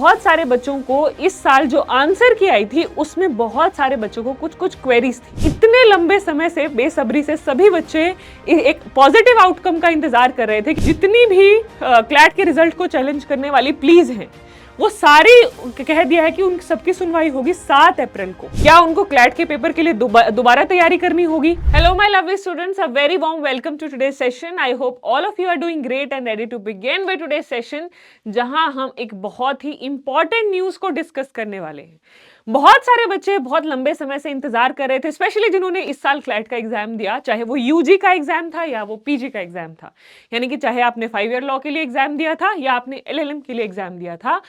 बहुत सारे बच्चों को इस साल जो आंसर की आई थी उसमें बहुत सारे बच्चों को कुछ कुछ क्वेरीज थी। इतने लंबे समय से बेसब्री से सभी बच्चे एक पॉजिटिव आउटकम का इंतजार कर रहे थे। जितनी भी क्लैट के रिजल्ट को चैलेंज करने वाली प्लीज हैं वो सारी कह दिया है कि उन सबकी सुनवाई होगी 7 अप्रैल को। क्या उनको क्लैट के पेपर के लिए दोबारा तैयारी करनी होगी? Hello my lovely students, a very warm welcome to today's session. I hope all of you are doing great and ready to begin with today's session, जहां हम एक बहुत ही इंपॉर्टेंट न्यूज को डिस्कस करने वाले हैं। बहुत सारे बच्चे बहुत लंबे समय से इंतजार कर रहे थे, स्पेशली जिन्होंने इस साल क्लैट का एग्जाम दिया, चाहे वो यूजी का एग्जाम था या वो पीजी का एग्जाम था। यानी कि चाहे आपने 5 ईयर लॉ के लिए एग्जाम दिया था या आपने एलएलएम के लिए एग्जाम दिया था,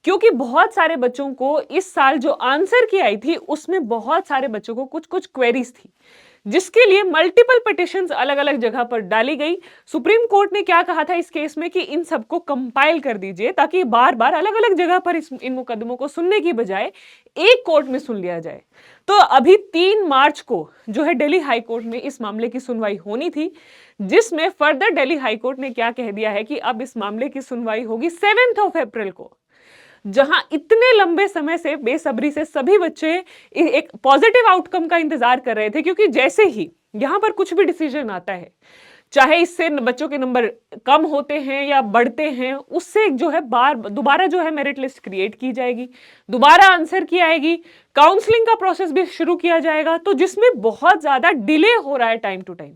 क्योंकि बहुत सारे बच्चों को इस साल जो आंसर की आई थी उसमें बहुत सारे बच्चों को कुछ कुछ क्वेरीज थी, जिसके लिए मल्टीपल पिटिशंस अलग अलग जगह पर डाली गई। सुप्रीम कोर्ट ने क्या कहा था इस केस में कि इन सबको कंपाइल कर दीजिए ताकि बार बार अलग अलग जगह पर इन मुकदमों को सुनने की बजाय एक कोर्ट में सुन लिया जाए। तो अभी 3 मार्च को जो है दिल्ली हाई कोर्ट में इस मामले की सुनवाई होनी थी, जिसमें फर्दर दिल्ली हाई कोर्ट ने क्या कह दिया है कि अब इस मामले की सुनवाई होगी 7 अप्रैल को। जहां इतने लंबे समय से बेसब्री से सभी बच्चे एक पॉजिटिव आउटकम का इंतजार कर रहे थे, क्योंकि जैसे ही यहां पर कुछ भी डिसीजन आता है, चाहे इससे बच्चों के नंबर कम होते हैं या बढ़ते हैं, उससे जो है दोबारा जो है मेरिट लिस्ट क्रिएट की जाएगी, दोबारा आंसर की आएगी, काउंसलिंग का प्रोसेस भी शुरू किया जाएगा, तो जिसमें बहुत ज्यादा डिले हो रहा है टाइम टू टाइम।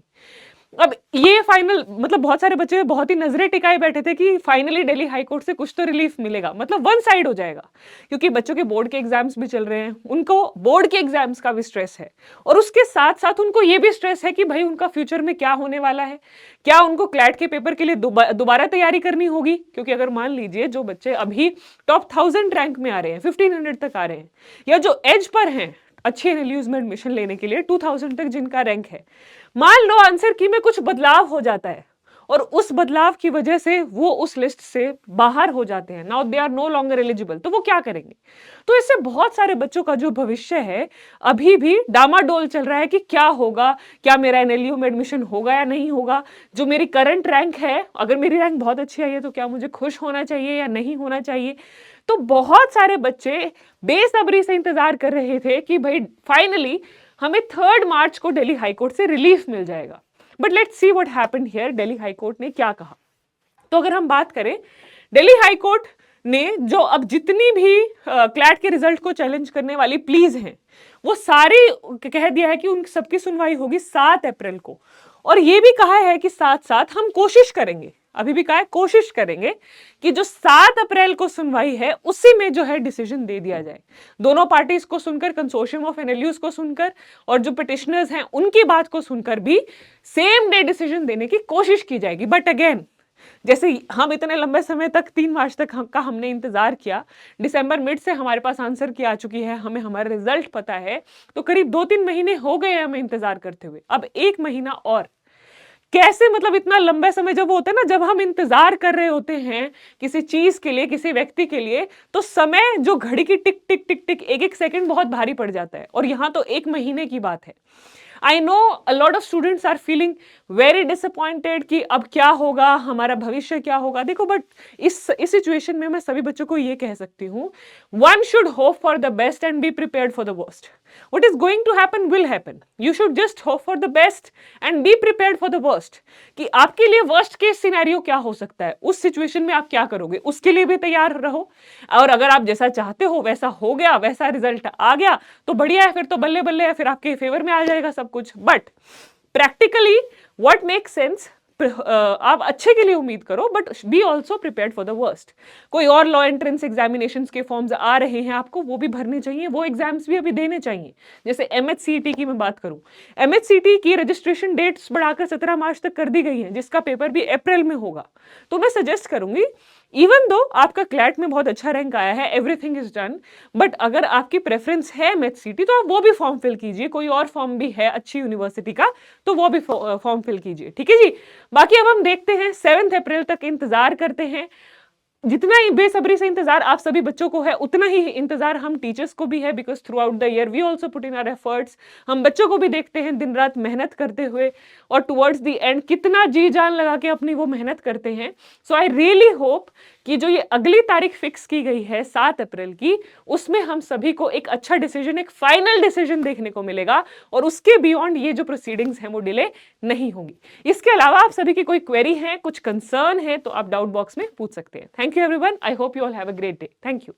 अब ये फाइनल मतलब बहुत सारे बच्चे बहुत ही नजरें टिकाए बैठे थे कि फाइनली दिल्ली हाई कोर्ट से कुछ तो रिलीफ मिलेगा, मतलब वन साइड हो जाएगा, क्योंकि बच्चों के बोर्ड के एग्जाम्स भी चल रहे हैं, उनको बोर्ड के एग्जाम्स का भी स्ट्रेस है, और उसके साथ साथ उनको ये भी स्ट्रेस है कि भाई उनका फ्यूचर में क्या होने वाला है, क्या उनको क्लैट के पेपर के लिए दोबारा तैयारी करनी होगी। क्योंकि अगर मान लीजिए जो बच्चे अभी टॉप 1000 रैंक में आ रहे हैं, 1500 तक आ रहे हैं, या जो एज पर हैं अच्छे एनएलयूज में एडमिशन लेने के लिए 2000 तक जिनका रैंक है, मान लो आंसर की में कुछ बदलाव हो जाता है और उस बदलाव की वजह से वो उस लिस्ट से बाहर हो जाते हैं, now they are no longer eligible, तो वो क्या करेंगे? तो इससे बहुत सारे बच्चों का जो भविष्य है अभी भी डामाडोल चल रहा है कि क्या होगा, क्या मेरा एनएलयू में एडमिशन होगा या नहीं होगा, जो मेरी करंट रैंक है, अगर मेरी रैंक बहुत अच्छी आई है तो क्या मुझे खुश होना चाहिए या नहीं होना चाहिए। तो बहुत सारे बच्चे बेसब्री से इंतजार कर रहे थे कि भाई फाइनली हमें 3 मार्च को दिल्ली हाई कोर्ट से रिलीफ मिल जाएगा। But let's see what happened here, Delhi high court ने क्या कहा। तो अगर हम बात करें, दिल्ली हाई कोर्ट ने जो अब जितनी भी क्लैट के रिजल्ट को चैलेंज करने वाली प्लीज हैं वो सारी कह दिया है कि उन सबकी सुनवाई होगी 7 अप्रैल को, और ये भी कहा है कि साथ साथ हम कोशिश करेंगे, अभी भी कहा है कोशिश करेंगे कि जो 7 अप्रैल को सुनवाई है उसी में जो है डिसीजन दे दिया जाए। दोनों पार्टीज को सुनकर, कंसोर्शियम ऑफ एनएलयूज को सुनकर और जो पिटिशनर्स हैं उनकी बात को सुनकर भी सेम डे डिसीजन देने की कोशिश की जाएगी। बट अगेन, जैसे हम इतने लंबे समय तक 3 मार्च तक का हमने इंतजार किया, दिसंबर मिड से हमारे पास आंसर की आ चुकी है, हमें हमारा रिजल्ट पता है, तो करीब 2-3 महीने हो गए हमें इंतजार करते हुए। अब 1 महीना और कैसे, मतलब इतना लंबा समय जब होता है ना, जब हम इंतजार कर रहे होते हैं किसी चीज के लिए, किसी व्यक्ति के लिए, तो समय जो घड़ी की टिक टिक टिक टिक एक एक सेकंड बहुत भारी पड़ जाता है, और यहां तो 1 महीने की बात है। I know a lot of students are feeling very disappointed कि अब क्या होगा, हमारा भविष्य क्या होगा। देखो, बट इस सिचुएशन में मैं सभी बच्चों को ये कह सकती हूँ, one should hope for the best and be prepared for the worst. What is going to happen will happen. You should just hope for the best and be prepared for the worst. कि आपके लिए worst case scenario क्या हो सकता है, उस situation में आप क्या करोगे, उसके लिए भी तैयार रहो। और अगर आप जैसा चाहते हो वैसा हो गया, वैसा रिजल्ट आ गया, तो बढ़िया है, फिर तो बल्ले बल्ले है, फिर आपके फेवर में आ जाएगा सब कुछ। But practically what makes sense, आप अच्छे के लिए उम्मीद करो, but be also prepared for the worst. कोई और लॉ एंट्रेंस एग्जामिनेशंस के फॉर्म्स आ रहे हैं आपको, वो भी भरने चाहिए, वो एग्जाम्स भी अभी देने चाहिए। जैसे एमएचसीईटी की मैं बात करूं, एमएचसीईटी की रजिस्ट्रेशन डेट्स बढ़ाकर 17 मार्च तक कर दी गई है, जिसका पेपर भी अप्रैल में होगा। तो मैं सजेस्ट करूंगी, इवन दो आपका क्लैट में बहुत अच्छा रैंक आया है, एवरीथिंग इज डन, बट अगर आपकी प्रेफरेंस है एमएचसीईटी तो आप वो भी फॉर्म फिल कीजिए। कोई और फॉर्म भी है अच्छी यूनिवर्सिटी का, तो वो भी फॉर्म फिल कीजिए, ठीक है जी। बाकी अब हम देखते हैं, 7 अप्रैल तक इंतजार करते हैं। जितना ही बेसब्री से इंतजार आप सभी बच्चों को है, उतना ही इंतजार हम टीचर्स को भी है, because throughout the year we also put in our efforts. हम बच्चों को भी देखते हैं दिन रात मेहनत करते हुए, और टुवर्ड्स द एंड कितना जी जान लगा के अपनी वो मेहनत करते हैं। सो आई रियली होप कि जो ये अगली तारीख फिक्स की गई है 7 अप्रैल की, उसमें हम सभी को एक अच्छा डिसीजन, एक फाइनल डिसीजन देखने को मिलेगा और उसके बियॉन्ड ये जो प्रोसीडिंग्स हैं वो डिले नहीं होंगी। इसके अलावा आप सभी की कोई क्वेरी है, कुछ कंसर्न है तो आप डाउट बॉक्स में पूछ सकते हैं। Thank you everyone, I hope you all have a great day. Thank you.